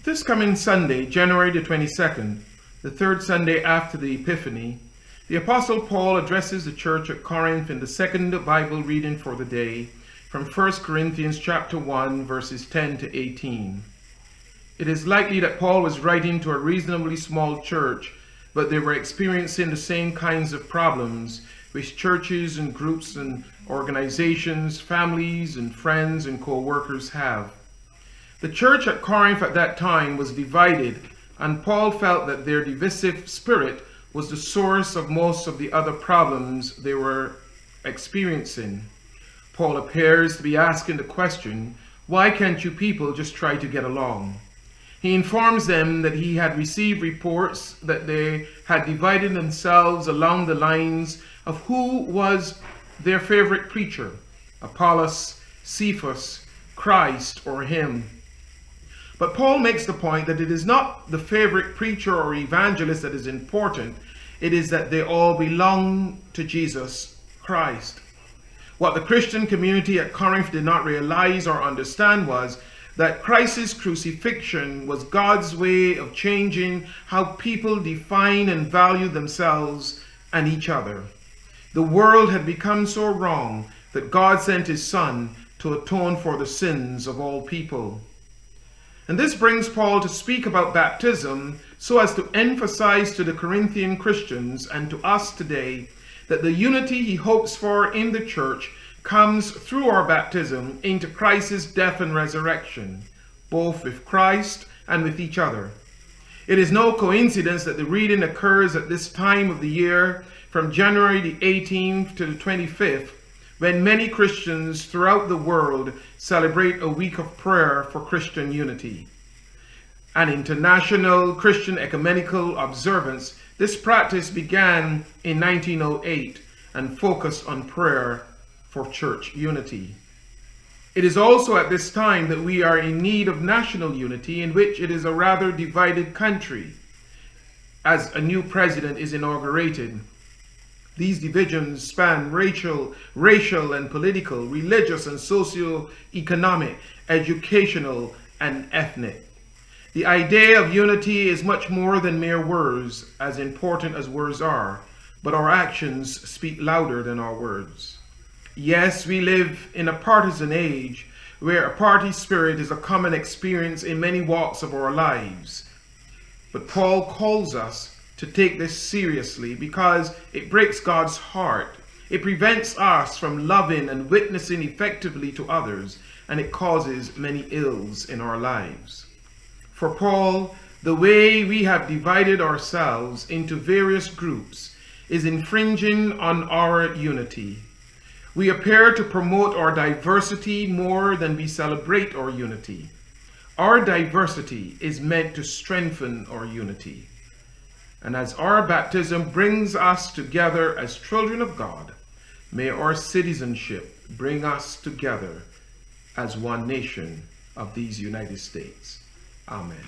This coming Sunday, January the 22nd, the third Sunday after the Epiphany, the Apostle Paul addresses the church at Corinth in the second Bible reading for the day from 1 Corinthians chapter 1, verses 10 to 18. It is likely that Paul was writing to a reasonably small church, but they were experiencing the same kinds of problems which churches and groups and organizations, families and friends and co-workers have. The church at Corinth at that time was divided, and Paul felt that their divisive spirit was the source of most of the other problems they were experiencing. Paul appears to be asking the question, why can't you people just try to get along? He informs them that he had received reports that they had divided themselves along the lines of who was their favorite preacher, Apollos, Cephas, Christ, or him. But Paul makes the point that it is not the favorite preacher or evangelist that is important. It is that they all belong to Jesus Christ. What the Christian community at Corinth did not realize or understand was that Christ's crucifixion was God's way of changing how people define and value themselves and each other. The world had become so wrong that God sent his Son to atone for the sins of all people. And this brings Paul to speak about baptism so as to emphasize to the Corinthian Christians and to us today that the unity he hopes for in the church comes through our baptism into Christ's death and resurrection, both with Christ and with each other. It is no coincidence that the reading occurs at this time of the year from January the 18th to the 25th, when many Christians throughout the world celebrate a week of prayer for Christian unity. An international Christian ecumenical observance, this practice began in 1908 and focused on prayer for church unity. It is also at this time that we are in need of national unity, in which it is a rather divided country as a new president is inaugurated. These divisions span racial and political, religious and socio-economic, educational and ethnic. The idea of unity is much more than mere words, as important as words are, but our actions speak louder than our words. Yes, we live in a partisan age where a party spirit is a common experience in many walks of our lives. But Paul calls us to take this seriously because it breaks God's heart. It prevents us from loving and witnessing effectively to others, and it causes many ills in our lives. For Paul, the way we have divided ourselves into various groups is infringing on our unity. We appear to promote our diversity more than we celebrate our unity. Our diversity is meant to strengthen our unity. And as our baptism brings us together as children of God, may our citizenship bring us together as one nation of these United States. Amen.